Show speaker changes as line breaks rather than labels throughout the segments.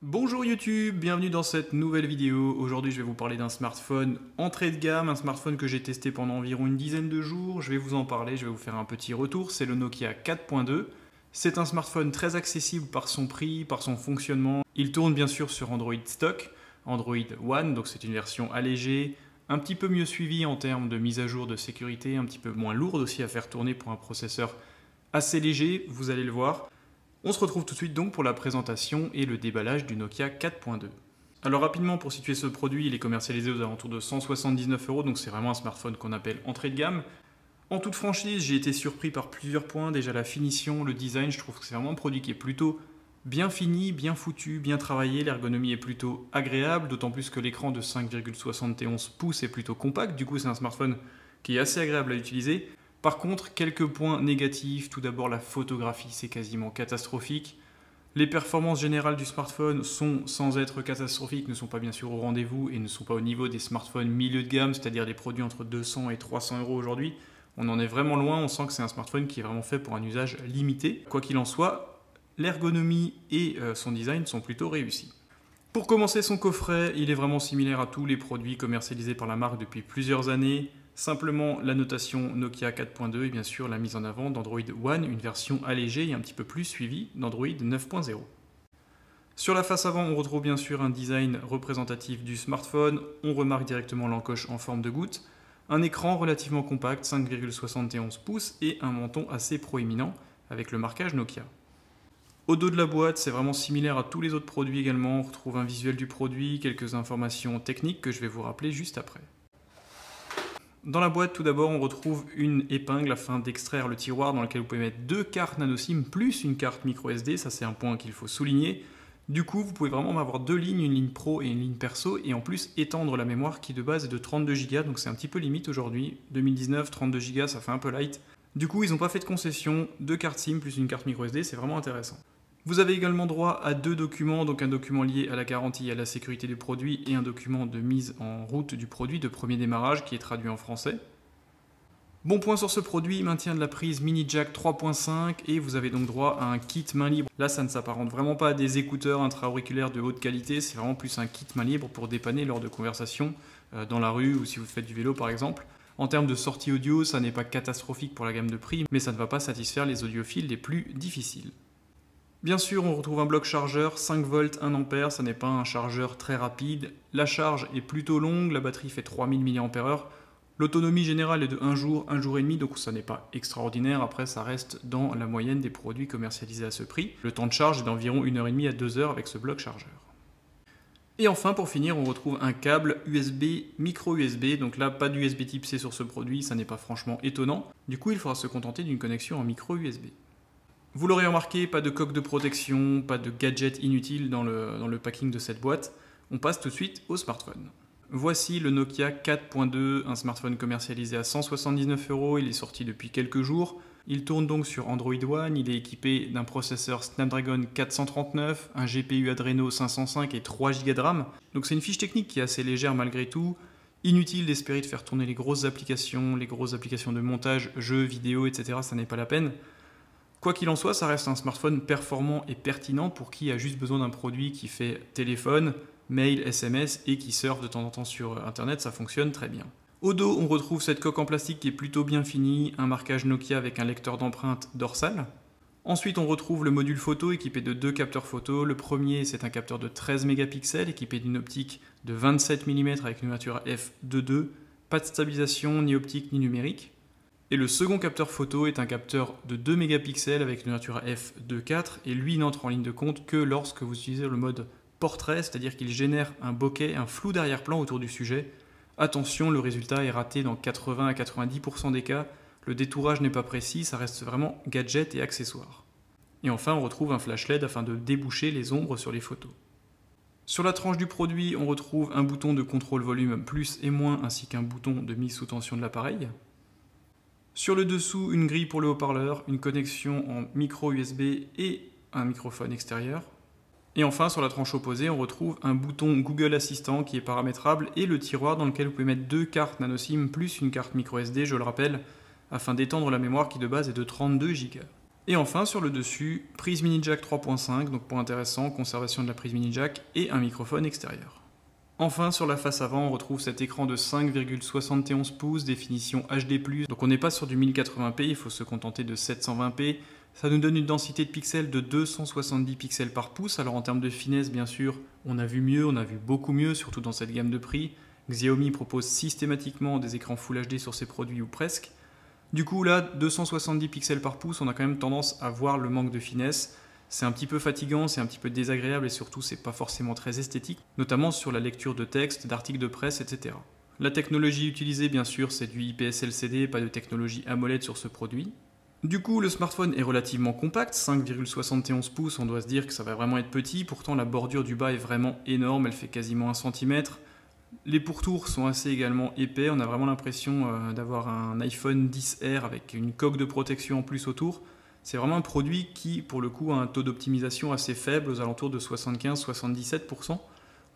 Bonjour YouTube, bienvenue dans cette nouvelle vidéo. Aujourd'hui je vais vous parler d'un smartphone entrée de gamme, un smartphone que j'ai testé pendant environ une dizaine de jours. Je vais vous en parler, je vais vous faire un petit retour, c'est le Nokia 4.2. C'est un smartphone très accessible par son prix, par son fonctionnement. Il tourne bien sûr sur Android stock, Android One, donc c'est une version allégée, un petit peu mieux suivie en termes de mise à jour de sécurité, un petit peu moins lourde aussi à faire tourner pour un processeur assez léger, vous allez le voir. On se retrouve tout de suite donc pour la présentation et le déballage du Nokia 4.2. Alors rapidement, pour situer ce produit, il est commercialisé aux alentours de 179 €, donc c'est vraiment un smartphone qu'on appelle entrée de gamme. En toute franchise, j'ai été surpris par plusieurs points. Déjà la finition, le design, je trouve que c'est vraiment un produit qui est plutôt bien fini, bien foutu, bien travaillé. L'ergonomie est plutôt agréable, d'autant plus que l'écran de 5,71 pouces est plutôt compact. Du coup, c'est un smartphone qui est assez agréable à utiliser. Par contre, quelques points négatifs. Tout d'abord, la photographie, c'est quasiment catastrophique. Les performances générales du smartphone sont, sans être catastrophiques, ne sont pas bien sûr au rendez-vous et ne sont pas au niveau des smartphones milieu de gamme, c'est-à-dire des produits entre 200 et 300 € aujourd'hui. On en est vraiment loin, on sent que c'est un smartphone qui est vraiment fait pour un usage limité. Quoi qu'il en soit, l'ergonomie et son design sont plutôt réussis. Pour commencer, son coffret, il est vraiment similaire à tous les produits commercialisés par la marque depuis plusieurs années. Simplement la notation Nokia 4.2 et bien sûr la mise en avant d'Android One, une version allégée et un petit peu plus suivie d'Android 9.0. Sur la face avant, on retrouve bien sûr un design représentatif du smartphone. On remarque directement l'encoche en forme de goutte, un écran relativement compact, 5,71 pouces et un menton assez proéminent avec le marquage Nokia. Au dos de la boîte, c'est vraiment similaire à tous les autres produits également. On retrouve un visuel du produit, quelques informations techniques que je vais vous rappeler juste après. Dans la boîte, tout d'abord, on retrouve une épingle afin d'extraire le tiroir dans lequel vous pouvez mettre deux cartes nano SIM plus une carte micro SD. Ça, c'est un point qu'il faut souligner. Du coup, vous pouvez vraiment avoir deux lignes, une ligne pro et une ligne perso, et en plus étendre la mémoire qui de base est de 32 Go, donc c'est un petit peu limite aujourd'hui. 2019, 32 Go, ça fait un peu light. Du coup, ils n'ont pas fait de concession, deux cartes SIM plus une carte micro SD, c'est vraiment intéressant. Vous avez également droit à deux documents, donc un document lié à la garantie et à la sécurité du produit et un document de mise en route du produit de premier démarrage qui est traduit en français. Bon point sur ce produit, il maintient de la prise mini jack 3.5 et vous avez donc droit à un kit main libre. Là, ça ne s'apparente vraiment pas à des écouteurs intra-auriculaires de haute qualité, c'est vraiment plus un kit main libre pour dépanner lors de conversations dans la rue ou si vous faites du vélo par exemple. En termes de sortie audio, ça n'est pas catastrophique pour la gamme de prix, mais ça ne va pas satisfaire les audiophiles les plus difficiles. Bien sûr, on retrouve un bloc chargeur, 5 volts, 1 ampère, ça n'est pas un chargeur très rapide. La charge est plutôt longue, la batterie fait 3000 mAh. L'autonomie générale est de 1 jour et demi, donc ça n'est pas extraordinaire. Après, ça reste dans la moyenne des produits commercialisés à ce prix. Le temps de charge est d'environ 1h30 à 2 heures avec ce bloc chargeur. Et enfin, pour finir, on retrouve un câble USB, micro USB. Donc là, pas d'USB type C sur ce produit, ça n'est pas franchement étonnant. Du coup, il faudra se contenter d'une connexion en micro USB. Vous l'aurez remarqué, pas de coque de protection, pas de gadget inutile dans le packing de cette boîte. On passe tout de suite au smartphone. Voici le Nokia 4.2, un smartphone commercialisé à 179 €. Il est sorti depuis quelques jours. Il tourne donc sur Android One. Il est équipé d'un processeur Snapdragon 439, un GPU Adreno 505 et 3 Go de RAM. Donc c'est une fiche technique qui est assez légère malgré tout. Inutile d'espérer de faire tourner les grosses applications de montage, jeux, vidéos, etc. Ça n'est pas la peine. Quoi qu'il en soit, ça reste un smartphone performant et pertinent pour qui a juste besoin d'un produit qui fait téléphone, mail, SMS et qui surfe de temps en temps sur Internet, ça fonctionne très bien. Au dos, on retrouve cette coque en plastique qui est plutôt bien finie, un marquage Nokia avec un lecteur d'empreinte dorsal. Ensuite, on retrouve le module photo équipé de deux capteurs photo. Le premier, c'est un capteur de 13 mégapixels équipé d'une optique de 27 mm avec une ouverture à f2.2, pas de stabilisation ni optique ni numérique. Et le second capteur photo est un capteur de 2 mégapixels avec une ouverture à f2.4 et lui n'entre en ligne de compte que lorsque vous utilisez le mode portrait, c'est-à-dire qu'il génère un bokeh, un flou d'arrière-plan autour du sujet. Attention, le résultat est raté dans 80 à 90% des cas, le détourage n'est pas précis, ça reste vraiment gadget et accessoire. Et enfin, on retrouve un flash LED afin de déboucher les ombres sur les photos. Sur la tranche du produit, on retrouve un bouton de contrôle volume plus et moins ainsi qu'un bouton de mise sous tension de l'appareil. Sur le dessous, une grille pour le haut-parleur, une connexion en micro USB et un microphone extérieur. Et enfin, sur la tranche opposée, on retrouve un bouton Google Assistant qui est paramétrable et le tiroir dans lequel vous pouvez mettre deux cartes nano SIM plus une carte micro SD, je le rappelle, afin d'étendre la mémoire qui de base est de 32 Go. Et enfin, sur le dessus, prise mini jack 3.5, donc point intéressant, conservation de la prise mini jack et un microphone extérieur. Enfin, sur la face avant, on retrouve cet écran de 5,71 pouces, définition HD+, donc on n'est pas sur du 1080p, il faut se contenter de 720p. Ça nous donne une densité de pixels de 270 pixels par pouce, alors en termes de finesse, bien sûr, on a vu mieux, on a vu beaucoup mieux, surtout dans cette gamme de prix. Xiaomi propose systématiquement des écrans Full HD sur ses produits ou presque. Du coup là, 270 pixels par pouce, on a quand même tendance à voir le manque de finesse. C'est un petit peu fatigant, c'est un petit peu désagréable et surtout c'est pas forcément très esthétique, notamment sur la lecture de textes, d'articles de presse, etc. La technologie utilisée bien sûr c'est du IPS LCD, pas de technologie AMOLED sur ce produit. Du coup le smartphone est relativement compact, 5,71 pouces, on doit se dire que ça va vraiment être petit, pourtant la bordure du bas est vraiment énorme, elle fait quasiment 1 cm. Les pourtours sont assez également épais, on a vraiment l'impression d'avoir un iPhone XR avec une coque de protection en plus autour. C'est vraiment un produit qui, pour le coup, a un taux d'optimisation assez faible, aux alentours de 75-77%.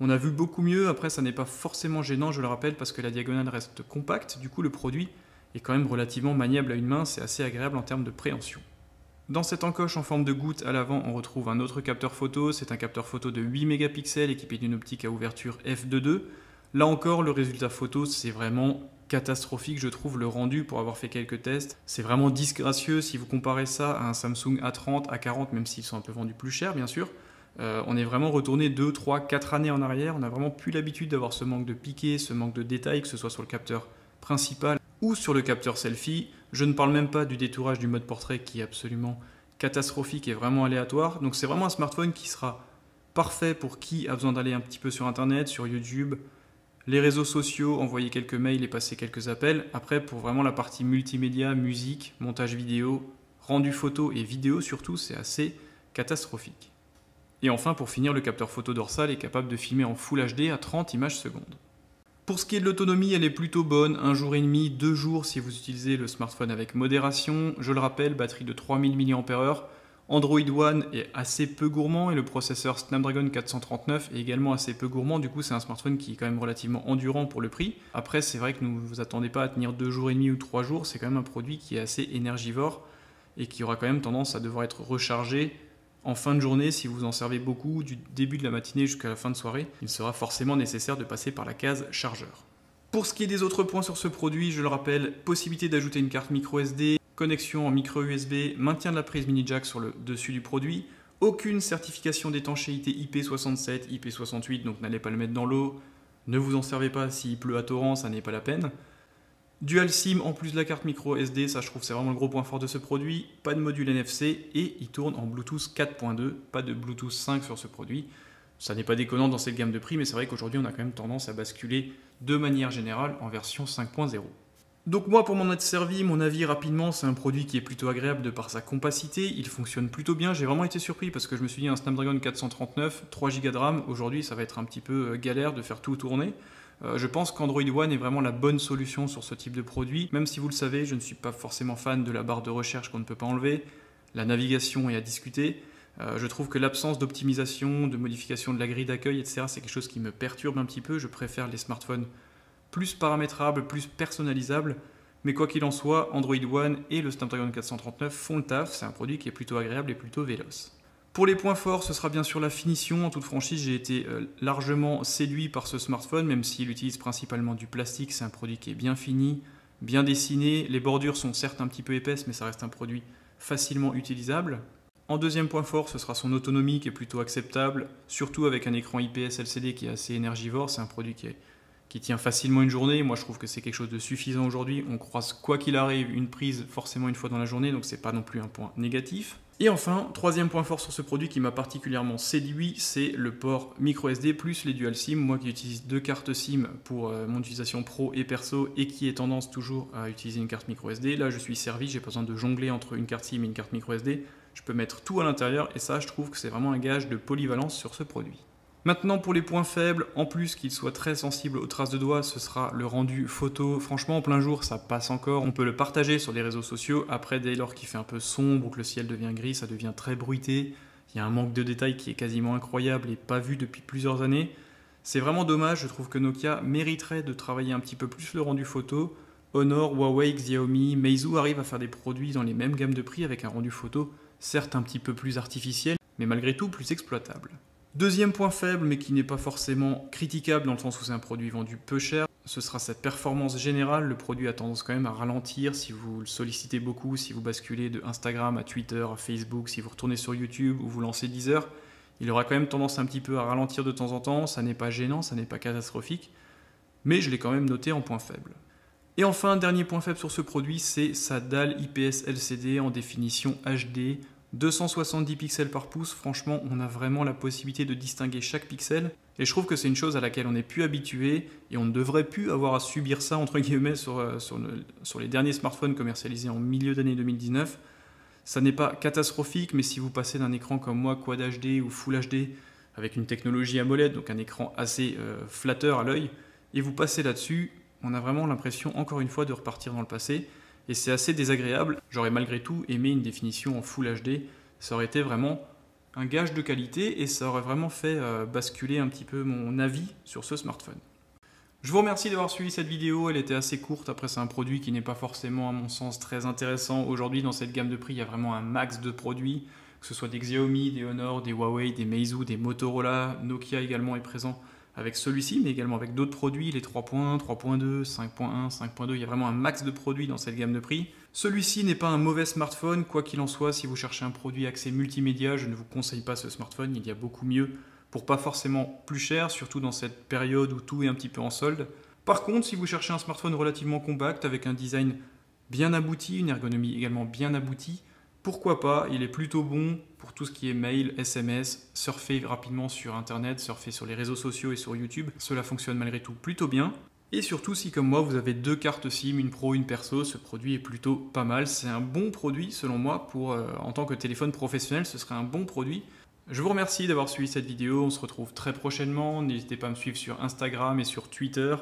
On a vu beaucoup mieux, après ça n'est pas forcément gênant, je le rappelle, parce que la diagonale reste compacte, du coup le produit est quand même relativement maniable à une main, c'est assez agréable en termes de préhension. Dans cette encoche en forme de goutte à l'avant, on retrouve un autre capteur photo, c'est un capteur photo de 8 mégapixels équipé d'une optique à ouverture f2.2. Là encore, le résultat photo, c'est vraiment catastrophique, je trouve, le rendu pour avoir fait quelques tests. C'est vraiment disgracieux si vous comparez ça à un Samsung A30, A40, même s'ils sont un peu vendus plus cher, bien sûr. On est vraiment retourné 2, 3, 4 années en arrière. On n'a vraiment plus l'habitude d'avoir ce manque de piqué, ce manque de détails, que ce soit sur le capteur principal ou sur le capteur selfie. Je ne parle même pas du détourage du mode portrait qui est absolument catastrophique et vraiment aléatoire. Donc c'est vraiment un smartphone qui sera parfait pour qui a besoin d'aller un petit peu sur Internet, sur YouTube, les réseaux sociaux, envoyer quelques mails et passer quelques appels. Après, pour vraiment la partie multimédia, musique, montage vidéo, rendu photo et vidéo surtout, c'est assez catastrophique. Et enfin, pour finir, le capteur photo dorsal est capable de filmer en Full HD à 30 images secondes. Pour ce qui est de l'autonomie, elle est plutôt bonne, 1 jour et demi, 2 jours si vous utilisez le smartphone avec modération. Je le rappelle, batterie de 3000 mAh. Android One est assez peu gourmand et le processeur Snapdragon 439 est également assez peu gourmand. Du coup, c'est un smartphone qui est quand même relativement endurant pour le prix. Après, c'est vrai que ne vous attendez pas à tenir 2 jours et demi ou 3 jours. C'est quand même un produit qui est assez énergivore et qui aura quand même tendance à devoir être rechargé en fin de journée. Si vous en servez beaucoup, du début de la matinée jusqu'à la fin de soirée, il sera forcément nécessaire de passer par la case chargeur. Pour ce qui est des autres points sur ce produit, je le rappelle, possibilité d'ajouter une carte micro SD, connexion en micro USB, maintien de la prise mini jack sur le dessus du produit, aucune certification d'étanchéité IP67, IP68, donc n'allez pas le mettre dans l'eau, ne vous en servez pas s'il pleut à torrent, ça n'est pas la peine. Dual SIM en plus de la carte micro SD, ça je trouve c'est vraiment le gros point fort de ce produit, pas de module NFC et il tourne en Bluetooth 4.2, pas de Bluetooth 5 sur ce produit. Ça n'est pas déconnant dans cette gamme de prix, mais c'est vrai qu'aujourd'hui on a quand même tendance à basculer de manière générale en version 5.0. Donc moi, pour m'en être servi, mon avis rapidement, c'est un produit qui est plutôt agréable de par sa compacité, il fonctionne plutôt bien, j'ai vraiment été surpris parce que je me suis dit un Snapdragon 439, 3 Go de RAM, aujourd'hui ça va être un petit peu galère de faire tout tourner. Je pense qu'Android One est vraiment la bonne solution sur ce type de produit, même si vous le savez, je ne suis pas forcément fan de la barre de recherche qu'on ne peut pas enlever, la navigation est à discuter. Je trouve que l'absence d'optimisation, de modification de la grille d'accueil, etc., c'est quelque chose qui me perturbe un petit peu. Je préfère les smartphones plus paramétrables, plus personnalisables. Mais quoi qu'il en soit, Android One et le Snapdragon 439 font le taf. C'est un produit qui est plutôt agréable et plutôt véloce. Pour les points forts, ce sera bien sûr la finition. En toute franchise, j'ai été largement séduit par ce smartphone, même s'il utilise principalement du plastique. C'est un produit qui est bien fini, bien dessiné. Les bordures sont certes un petit peu épaisses, mais ça reste un produit facilement utilisable. En deuxième point fort, ce sera son autonomie qui est plutôt acceptable, surtout avec un écran IPS LCD qui est assez énergivore. C'est un produit qui tient facilement une journée. Moi, je trouve que c'est quelque chose de suffisant aujourd'hui. On croise, quoi qu'il arrive, une prise forcément une fois dans la journée, donc c'est pas non plus un point négatif. Et enfin, troisième point fort sur ce produit qui m'a particulièrement séduit, c'est le port micro SD plus les dual SIM. Moi qui utilise 2 cartes SIM pour mon utilisation pro et perso et qui ai tendance toujours à utiliser une carte micro SD, là je suis servi, j'ai pas besoin de jongler entre une carte SIM et une carte micro SD. Je peux mettre tout à l'intérieur et ça, je trouve que c'est vraiment un gage de polyvalence sur ce produit. Maintenant, pour les points faibles, en plus qu'il soit très sensible aux traces de doigts, ce sera le rendu photo. Franchement, en plein jour, ça passe encore. On peut le partager sur les réseaux sociaux. Après, dès lors qu'il fait un peu sombre ou que le ciel devient gris, ça devient très bruité. Il y a un manque de détails qui est quasiment incroyable et pas vu depuis plusieurs années. C'est vraiment dommage. Je trouve que Nokia mériterait de travailler un petit peu plus le rendu photo. Honor, Huawei, Xiaomi, Meizu arrivent à faire des produits dans les mêmes gammes de prix avec un rendu photo certes un petit peu plus artificiel, mais malgré tout plus exploitable. Deuxième point faible, mais qui n'est pas forcément critiquable dans le sens où c'est un produit vendu peu cher, ce sera cette performance générale. Le produit a tendance quand même à ralentir si vous le sollicitez beaucoup, si vous basculez de Instagram à Twitter, à Facebook, si vous retournez sur YouTube ou vous lancez Deezer. Il aura quand même tendance un petit peu à ralentir de temps en temps, ça n'est pas gênant, ça n'est pas catastrophique, mais je l'ai quand même noté en point faible. Et enfin, dernier point faible sur ce produit, c'est sa dalle IPS LCD en définition HD, 270 pixels par pouce. Franchement, on a vraiment la possibilité de distinguer chaque pixel, et je trouve que c'est une chose à laquelle on n'est plus habitué, et on ne devrait plus avoir à subir ça, entre guillemets, sur les derniers smartphones commercialisés en milieu d'année 2019. Ça n'est pas catastrophique, mais si vous passez d'un écran comme moi, Quad HD ou Full HD, avec une technologie AMOLED, donc un écran assez flatteur à l'œil, et vous passez là-dessus, on a vraiment l'impression, encore une fois, de repartir dans le passé, et c'est assez désagréable. J'aurais malgré tout aimé une définition en Full HD, ça aurait été vraiment un gage de qualité, et ça aurait vraiment fait basculer un petit peu mon avis sur ce smartphone. Je vous remercie d'avoir suivi cette vidéo, elle était assez courte, après c'est un produit qui n'est pas forcément à mon sens très intéressant. Aujourd'hui dans cette gamme de prix, il y a vraiment un max de produits, que ce soit des Xiaomi, des Honor, des Huawei, des Meizu, des Motorola, Nokia également est présent avec celui-ci, mais également avec d'autres produits, les 3.1, 3.2, 5.1, 5.2, il y a vraiment un max de produits dans cette gamme de prix. Celui-ci n'est pas un mauvais smartphone, quoi qu'il en soit, si vous cherchez un produit axé multimédia, je ne vous conseille pas ce smartphone, il y a beaucoup mieux pour pas forcément plus cher, surtout dans cette période où tout est un petit peu en solde. Par contre, si vous cherchez un smartphone relativement compact, avec un design bien abouti, une ergonomie également bien aboutie, pourquoi pas, il est plutôt bon pour tout ce qui est mail, SMS, surfer rapidement sur Internet, surfer sur les réseaux sociaux et sur YouTube. Cela fonctionne malgré tout plutôt bien. Et surtout, si comme moi, vous avez deux cartes SIM, une pro, une perso, ce produit est plutôt pas mal. C'est un bon produit, selon moi, en tant que téléphone professionnel, ce serait un bon produit. Je vous remercie d'avoir suivi cette vidéo, on se retrouve très prochainement. N'hésitez pas à me suivre sur Instagram et sur Twitter,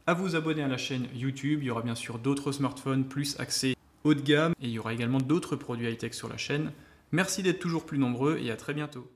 à vous abonner à la chaîne YouTube. Il y aura bien sûr d'autres smartphones plus axés haut de gamme, et il y aura également d'autres produits high-tech sur la chaîne. Merci d'être toujours plus nombreux et à très bientôt.